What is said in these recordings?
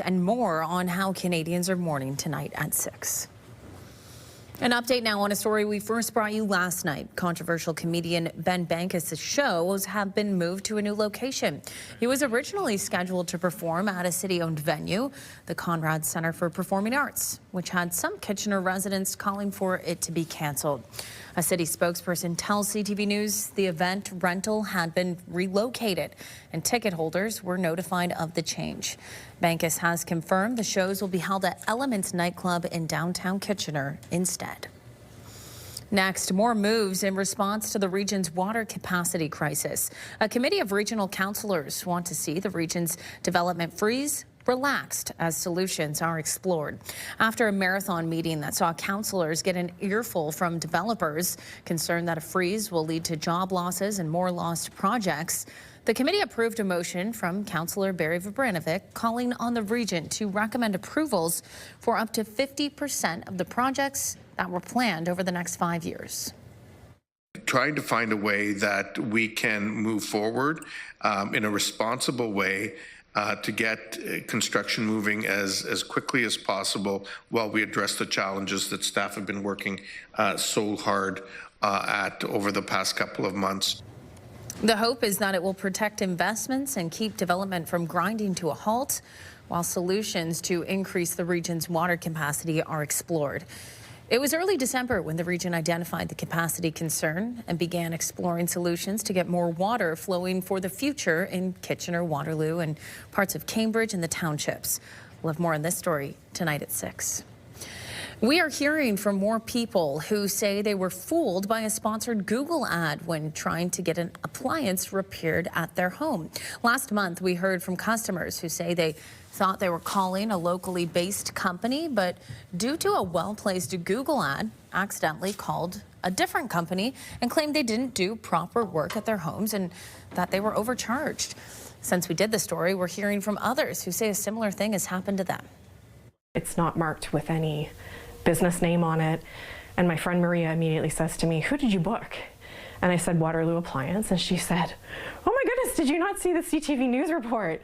and more on how Canadians are mourning tonight at 6. An update now on a story we first brought you last night. Controversial comedian Ben Bankis' shows have been moved to a new location. He was originally scheduled to perform at a city-owned venue, the Conrad Centre for Performing Arts, which had some Kitchener residents calling for it to be cancelled. A city spokesperson tells CTV News the event rental had been relocated and ticket holders were notified of the change. Bankis has confirmed the shows will be held at Elements nightclub in downtown Kitchener instead. Next, more moves in response to the region's water capacity crisis. A committee of regional councillors want to see the region's development freeze relaxed as solutions are explored. After a marathon meeting that saw councillors get an earful from developers concerned that a freeze will lead to job losses and more lost projects, the committee approved a motion from Councillor Barry Vibranovic calling on the region to recommend approvals for up to 50% of the projects that were planned over the next 5 years. Trying to find a way that we can move forward in a responsible way to get construction moving as quickly as possible while we address the challenges that staff have been working so hard at over the past couple of months. The hope is that it will protect investments and keep development from grinding to a halt, while solutions to increase the region's water capacity are explored. It was early December when the region identified the capacity concern and began exploring solutions to get more water flowing for the future in Kitchener, Waterloo, and parts of Cambridge and the townships. We'll have more on this story tonight at 6. We are hearing from more people who say they were fooled by a sponsored Google ad when trying to get an appliance repaired at their home. Last month, we heard from customers who say they thought they were calling a locally based company, but due to a well-placed Google ad, accidentally called a different company and claimed they didn't do proper work at their homes and that they were overcharged. Since we did the story, we're hearing from others who say a similar thing has happened to them. It's not marked with any business name on it, and my friend Maria immediately says to me, "Who did you book?" And I said, "Waterloo Appliance," and she said, "Oh my goodness, did you not see the CTV News report?"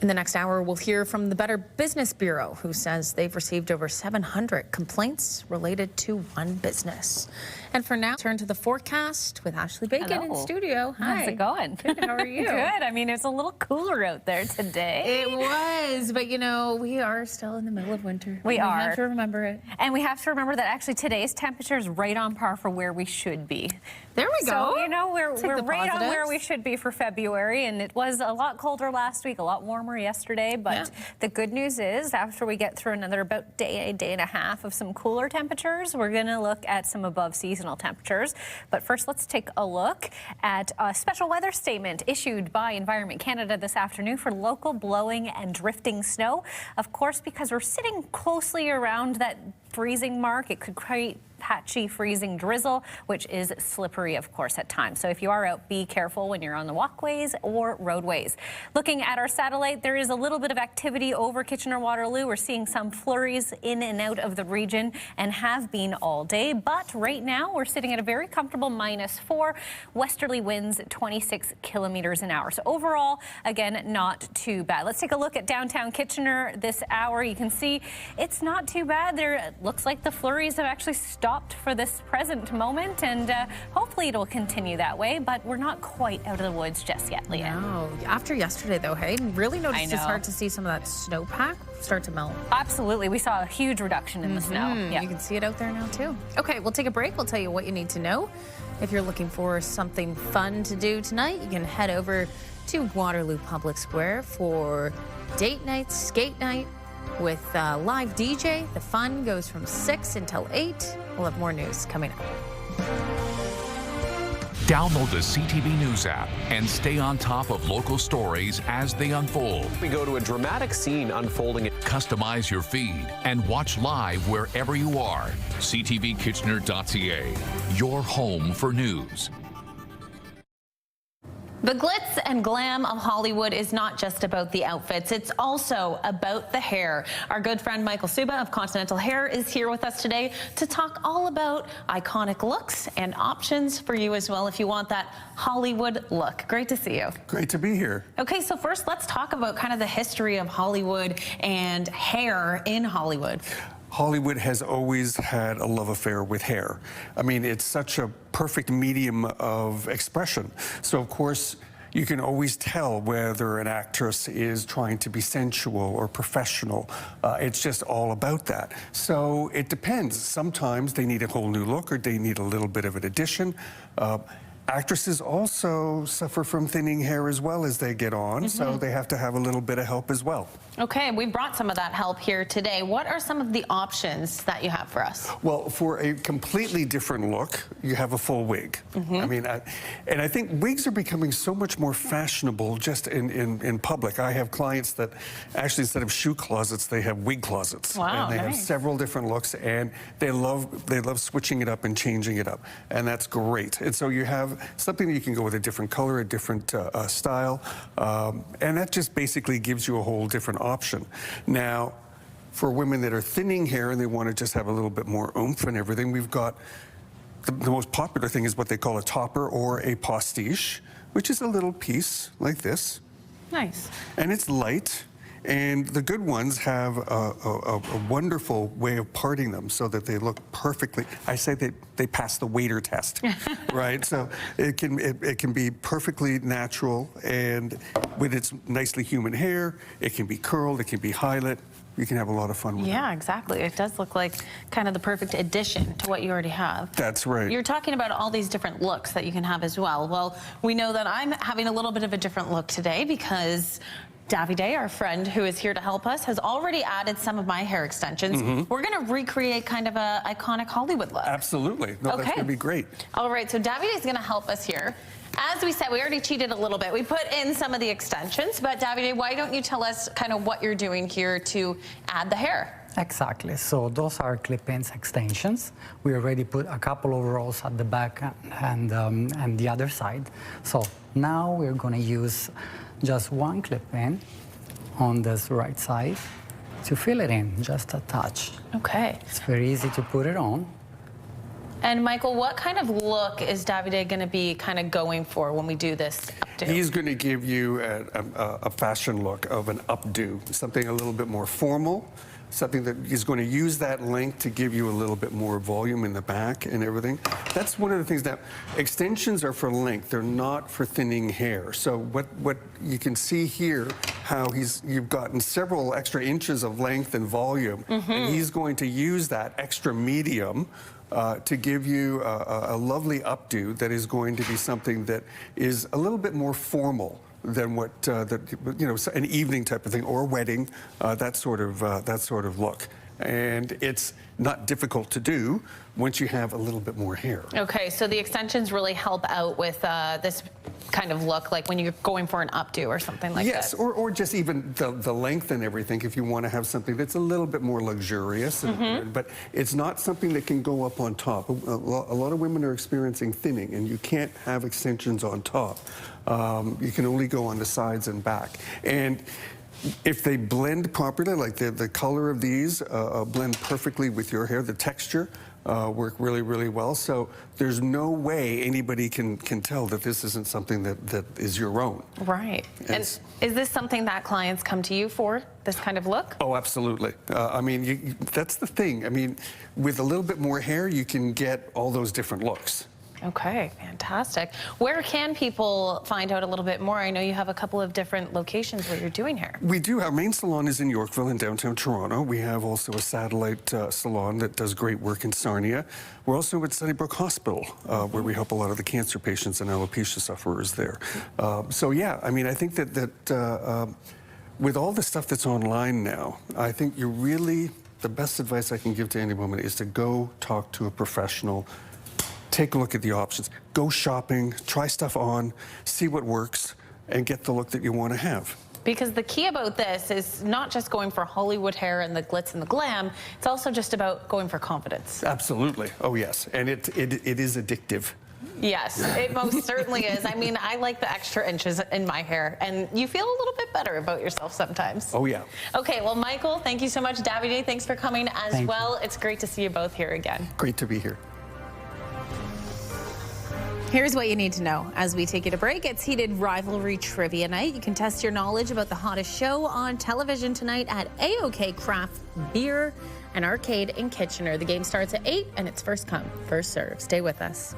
In the next hour, we'll hear from the Better Business Bureau, who says they've received over 700 complaints related to one business. And for now, turn to the forecast with Ashley Bacon in studio. Hi. How's it going? Good, how are you? Good. I mean, it's a little cooler out there today. It was, but you know, we are still in the middle of winter. We are. We have to remember it. And we have to remember that actually today's temperature is right on par for where we should be. There we go. So, you know, we're right on where positives. we should be for February, and it was a lot colder last week, a lot warmer yesterday, but the good news is after we get through another about day and a half of some cooler temperatures, we're going to look at some above seasonal temperatures. But first, let's take a look at a special weather statement issued by Environment Canada this afternoon for local blowing and drifting snow. Of course, because we're sitting closely around that freezing mark, it could create patchy freezing drizzle, which is slippery, of course, at times. So if you are out, be careful when you're on the walkways or roadways. Looking at our satellite, there is a little bit of activity over Kitchener-Waterloo. We're seeing some flurries in and out of the region and have been all day. But right now, we're sitting at a very comfortable -4, westerly winds 26 kilometers an hour. So overall, again, not too bad. Let's take a look at downtown Kitchener this hour. You can see it's not too bad. There looks like the flurries have actually stopped for this present moment, and hopefully it'll continue that way, but we're not quite out of the woods just yet, Leighanne. No. After yesterday, though, hey, really noticed it's hard to see some of that snowpack start to melt. Absolutely. We saw a huge reduction in the snow. You can see it out there now, too. Okay, we'll take a break. We'll tell you what you need to know. If you're looking for something fun to do tonight, you can head over to Waterloo Public Square for date night, skate night, with live DJ. The fun goes from 6 until 8. We'll have more news coming up. Download the CTV News app and stay on top of local stories as they unfold. We go to a dramatic scene unfolding. Customize your feed and watch live wherever you are. CTVKitchener.ca, your home for news. The glitz and glam of Hollywood is not just about the outfits, it's also about the hair. Our good friend Michael Suba of Continental Hair is here with us today to talk all about iconic looks and options for you as well if you want that Hollywood look. Great to see you. Great to be here. Okay, so first let's talk about kind of the history of Hollywood and hair in Hollywood. Hollywood has always had a love affair with hair. I mean, it's such a perfect medium of expression. So, of course, you can always tell whether an actress is trying to be sensual or professional. It's just all about that. So it depends. Sometimes they need a whole new look or they need a little bit of an addition. Actresses also suffer from thinning hair as well as they get on, so they have to have a little bit of help as well. Okay, we brought some of that help here today. What are some of the options that you have for us? Well, for a completely different look, you have a full wig. I mean, and I think wigs are becoming so much more fashionable just in public. I have clients that actually, instead of shoe closets, they have wig closets. Wow, and they have several different looks, and they love switching it up and changing it up, and that's great. And so you have something that you can go with a different color, a different style, and that just basically gives you a whole different option. Now, for women that are thinning hair and they want to just have a little bit more oomph and everything, we've got the most popular thing is what they call a topper or a postiche, which is a little piece like this. Nice. And it's light. And the good ones have a wonderful way of parting them so that they look perfectly. I say they pass the waiter test, right? So it can be perfectly natural, and with its nicely human hair, it can be curled, it can be highlight. You can have a lot of fun with it. Yeah, exactly. It does look like kind of the perfect addition to what you already have. That's right. You're talking about all these different looks that you can have as well. Well, we know that I'm having a little bit of a different look today because Davide, our friend who is here to help us, has already added some of my hair extensions. We're going to recreate kind of an iconic Hollywood look. Absolutely. No, that's going to be great. All right, so Davide is going to help us here. As we said, we already cheated a little bit. We put in some of the extensions, but Davide, why don't you tell us kind of what you're doing here to add the hair? Exactly. So those are clip-ins extensions. We already put a couple of rows at the back and the other side. So now we're going to use just one clip-in on this right side to fill it in, just a touch. Okay. It's very easy to put it on. And Michael, what kind of look is Davide going to be kind of going for when we do this updo? He's going to give you a fashion look of an updo, something a little bit more formal, something that is going to use that length to give you a little bit more volume in the back and everything. That's one of the things that extensions are for length. They're not for thinning hair. So what you can see here, how you've gotten several extra inches of length and volume, and he's going to use that extra medium to give you a lovely updo that is going to be something that is a little bit more formal than what an evening type of thing or a wedding, that sort of look. And it's not difficult to do once you have a little bit more hair. Okay, so the extensions really help out with this kind of look, like when you're going for an updo or something like that. Yes, or just even the length and everything, if you want to have something that's a little bit more luxurious. But it's not something that can go up on top. A lot of women are experiencing thinning, and you can't have extensions on top. You can only go on the sides and back. And if they blend properly, like the color of these blend perfectly with your hair, the texture work really, really well. So there's no way anybody can tell that this isn't something that is your own. Right. And is this something that clients come to you for, this kind of look? Oh, absolutely. I mean, that's the thing. I mean, with a little bit more hair, you can get all those different looks. Okay, fantastic. Where can people find out a little bit more? I know you have a couple of different locations where you're doing hair. We do. Our main salon is in Yorkville in downtown Toronto. We have also a satellite salon that does great work in Sarnia. We're also at Sunnybrook Hospital, where we help a lot of the cancer patients and alopecia sufferers there. So yeah, I mean, I think that with all the stuff that's online now, I think the best advice I can give to any woman is to go talk to a professional. Take a look at the options. Go shopping, try stuff on, see what works, and get the look that you want to have. Because the key about this is not just going for Hollywood hair and the glitz and the glam, it's also just about going for confidence. Absolutely. Oh, yes. And it is addictive. Yes, it most certainly is. I mean, I like the extra inches in my hair, and you feel a little bit better about yourself sometimes. Oh, yeah. Okay, well, Michael, thank you so much. Davide, thanks for coming as Thank well. It's great to see you both here again. Great to be here. Here's what you need to know as we take you to break. It's Heated Rivalry Trivia Night. You can test your knowledge about the hottest show on television tonight at AOK Craft Beer and Arcade in Kitchener. The game starts at 8, and it's first come, first serve. Stay with us.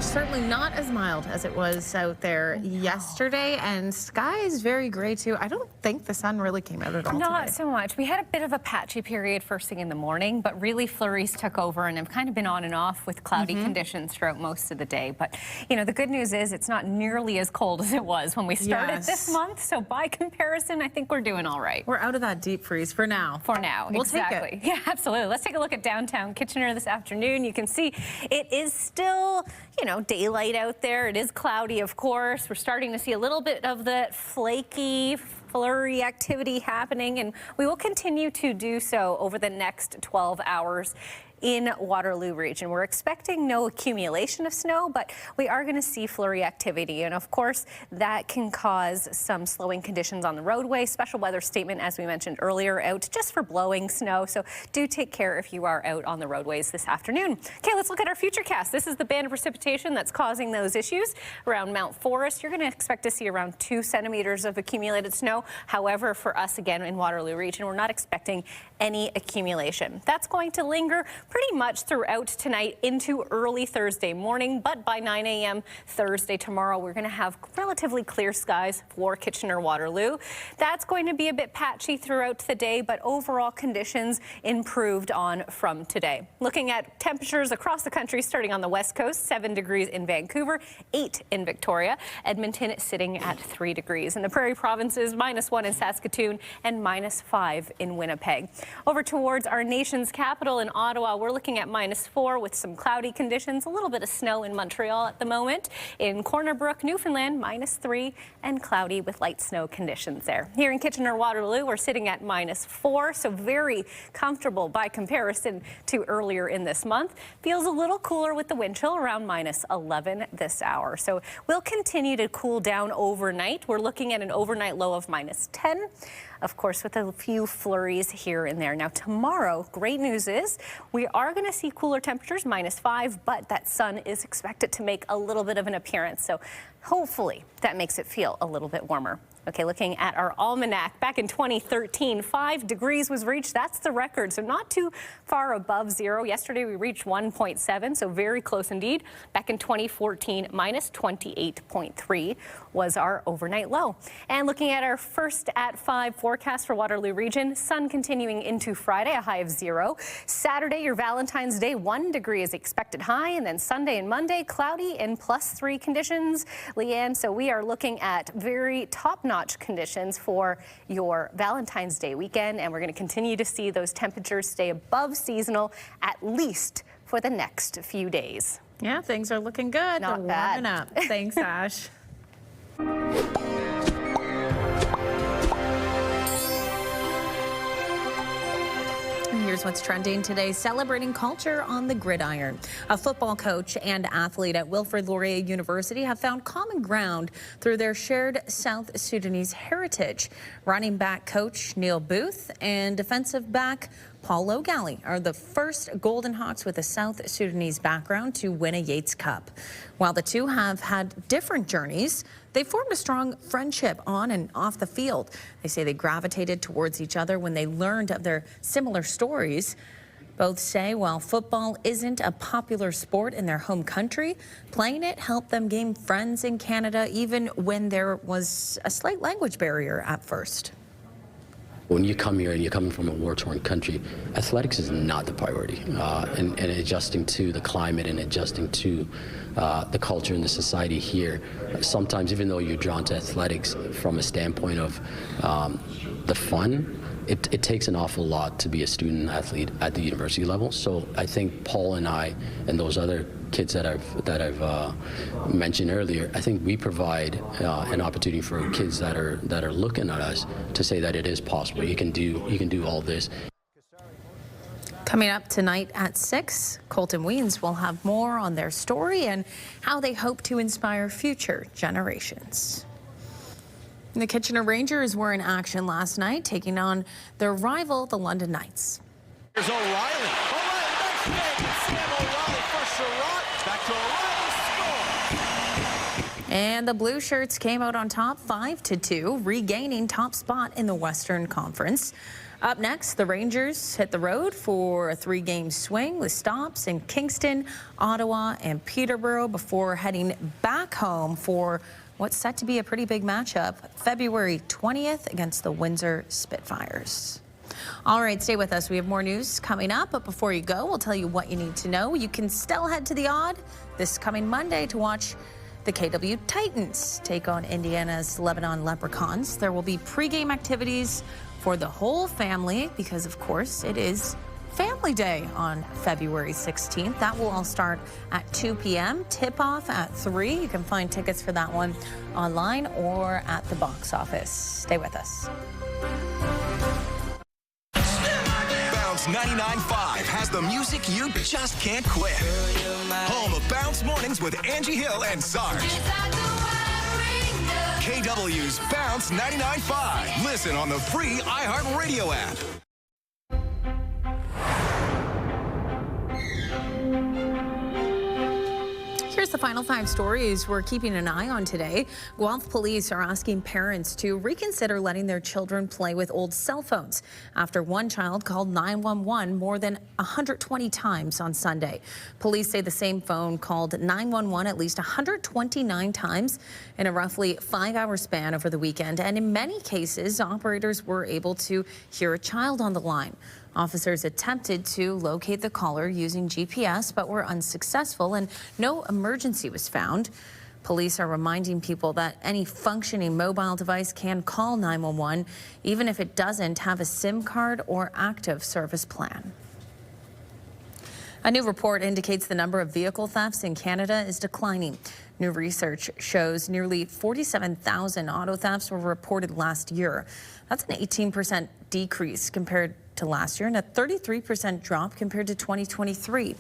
Certainly not as mild as it was out there yesterday, and sky is very gray too. I don't think the sun really came out at all Not today. so much. We had a bit of a patchy period first thing in the morning, but really flurries took over and have kind of been on and off with cloudy conditions throughout most of the day. But, you know, the good news is it's not nearly as cold as it was when we started this month. So by comparison, I think we're doing all right. We're out of that deep freeze for now. For now, we'll exactly. Take it. Yeah, absolutely. Let's take a look at downtown Kitchener this afternoon. You can see it is still, you know, daylight out there. It is cloudy, of course. We're starting to see a little bit of that flaky flurry activity happening, and we will continue to do so over the next 12 hours in Waterloo region. We're expecting no accumulation of snow, but we are going to see flurry activity. And of course, that can cause some slowing conditions on the roadway. Special weather statement, as we mentioned earlier, out just for blowing snow. So do take care if you are out on the roadways this afternoon. Okay, let's look at our futurecast. This is the band of precipitation that's causing those issues around Mount Forest. You're going to expect to see around 2 centimeters of accumulated snow. However, for us again in Waterloo region, we're not expecting any accumulation. That's going to linger pretty much throughout tonight into early Thursday morning, but by 9 a.m. Thursday tomorrow, we're going to have relatively clear skies for Kitchener-Waterloo. That's going to be a bit patchy throughout the day, but overall conditions improved on from today. Looking at temperatures across the country, starting on the west coast, 7 degrees in Vancouver, 8 in Victoria, Edmonton sitting at 3 degrees. In the Prairie Provinces, -1 in Saskatoon and -5 in Winnipeg. Over towards our nation's capital in Ottawa, we're looking at -4 with some cloudy conditions, a little bit of snow in Montreal at the moment. In Corner Brook, Newfoundland, -3 and cloudy with light snow conditions there. Here in Kitchener-Waterloo, we're sitting at -4, so very comfortable by comparison to earlier in this month. Feels a little cooler with the wind chill around -11 this hour. So we'll continue to cool down overnight. We're looking at an overnight low of -10. Of course, with a few flurries here and there. Now, tomorrow, great news is we are going to see cooler temperatures, -5, but that sun is expected to make a little bit of an appearance. So hopefully that makes it feel a little bit warmer. Okay, looking at our almanac, back in 2013, 5 degrees was reached. That's the record, so not too far above zero. Yesterday we reached 1.7, so very close indeed. Back in 2014, -28.3 was our overnight low. And looking at our first at 5 forecast for Waterloo region, sun continuing into Friday, a high of 0. Saturday, your Valentine's Day, 1 degree is expected high, and then Sunday and Monday, cloudy and +3 conditions. Leighanne, so we are looking at very top-notch conditions for your Valentine's Day weekend, and we're going to continue to see those temperatures stay above seasonal at least for the next few days. Yeah, things are looking good. Not They're bad. warming up. Thanks, Ash. Here's what's trending today. Celebrating culture on the gridiron. A football coach and athlete at Wilfrid Laurier University have found common ground through their shared South Sudanese heritage. Running back coach Neil Booth and defensive back Paul O'Galley are the first Golden Hawks with a South Sudanese background to win a Yates Cup. While the two have had different journeys, they formed a strong friendship on and off the field. They say they gravitated towards each other when they learned of their similar stories. Both say while football isn't a popular sport in their home country, playing it helped them gain friends in Canada even when there was a slight language barrier at first. When you come here and you're coming from a war-torn country, athletics is not the priority. And adjusting to the climate and adjusting to the culture and the society here, sometimes even though you're drawn to athletics from a standpoint of the fun, it takes an awful lot to be a student athlete at the university level. So I think Paul and I and those other kids that I've mentioned earlier, I think we provide an opportunity for kids that are looking at us to say that it is possible. You can do all this. Coming up tonight at 6, Colton Weens will have more on their story and how they hope to inspire future generations. The Kitchener Rangers were in action last night, taking on their rival, the London Knights. Here's O'Reilly. O'Reilly, nice Sam O'Reilly for Sherratt. Back to O'Reilly, score. And the Blue Shirts came out on top 5-2, regaining top spot in the Western Conference. Up next, the Rangers hit the road for a 3-game swing with stops in Kingston, Ottawa, and Peterborough before heading back home for what's set to be a pretty big matchup, February 20th against the Windsor Spitfires. All right, stay with us. We have more news coming up, but before you go, we'll tell you what you need to know. You can still head to the Odd this coming Monday to watch the KW Titans take on Indiana's Lebanon Leprechauns. There will be pregame activities for the whole family because, of course, it is Family Day on February 16th. That will all start at 2 p.m. Tip-off at 3. You can find tickets for that one online or at the box office. Stay with us. Bounce 99.5 has the music you just can't quit. Home of Bounce Mornings with Angie Hill and Sarge. KW's Bounce 99.5. Listen on the free iHeartRadio app. Here's the final 5 stories we're keeping an eye on today. Guelph police are asking parents to reconsider letting their children play with old cell phones after one child called 911 more than 120 times on Sunday. Police say the same phone called 911 at least 129 times in a roughly 5-hour span over the weekend. And in many cases, operators were able to hear a child on the line. Officers attempted to locate the caller using GPS, but were unsuccessful, and no emergency was found. Police are reminding people that any functioning mobile device can call 911, even if it doesn't have a SIM card or active service plan. A new report indicates the number of vehicle thefts in Canada is declining. New research shows nearly 47,000 auto thefts were reported last year. That's an 18% decrease compared to last year and a 33% drop compared to 2023.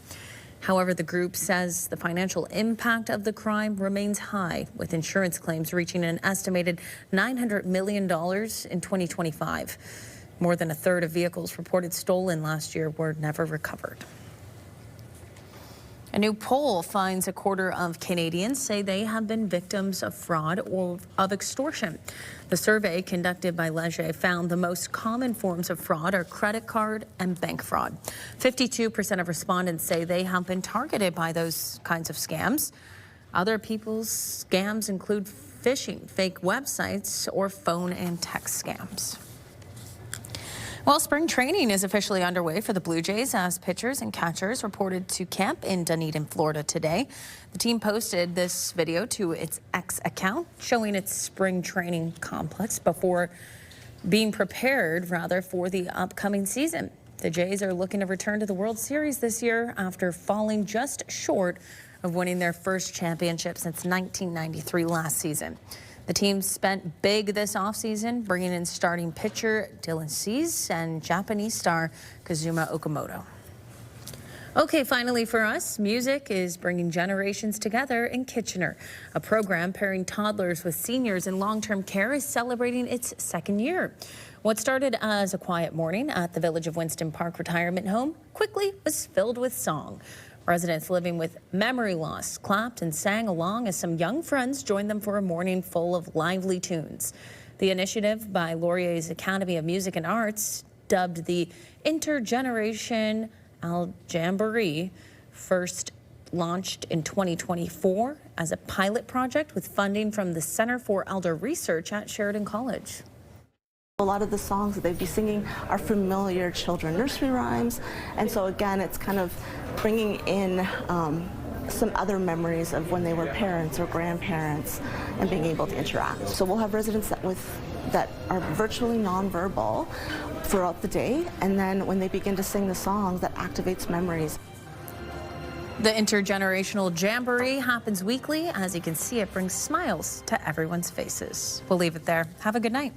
However, the group says the financial impact of the crime remains high, with insurance claims reaching an estimated $900 million in 2025. More than a third of vehicles reported stolen last year were never recovered. A new poll finds a quarter of Canadians say they have been victims of fraud or of extortion. The survey conducted by Leighanne found the most common forms of fraud are credit card and bank fraud. 52% of respondents say they have been targeted by those kinds of scams. Other people's scams include phishing, fake websites, or phone and text scams. Well, spring training is officially underway for the Blue Jays as pitchers and catchers reported to camp in Dunedin, Florida today. The team posted this video to its X account showing its spring training complex before being prepared, for the upcoming season. The Jays are looking to return to the World Series this year after falling just short of winning their first championship since 1993 last season. The team spent big this offseason, bringing in starting pitcher Dylan Cease and Japanese star Kazuma Okamoto. Okay, finally for us, music is bringing generations together in Kitchener. A program pairing toddlers with seniors in long-term care is celebrating its 2nd year. What started as a quiet morning at the Village of Winston Park retirement home quickly was filled with song. Residents living with memory loss clapped and sang along as some young friends joined them for a morning full of lively tunes. The initiative by Laurier's Academy of Music and Arts, dubbed the Intergenerational Jamboree, first launched in 2024 as a pilot project with funding from the Center for Elder Research at Sheridan College. A lot of the songs that they'd be singing are familiar children nursery rhymes, and so again it's kind of bringing in some other memories of when they were parents or grandparents and being able to interact. So we'll have residents that are virtually nonverbal throughout the day, and then when they begin to sing the songs, that activates memories. The Intergenerational Jamboree happens weekly. As you can see, it brings smiles to everyone's faces. We'll leave it there. Have a good night.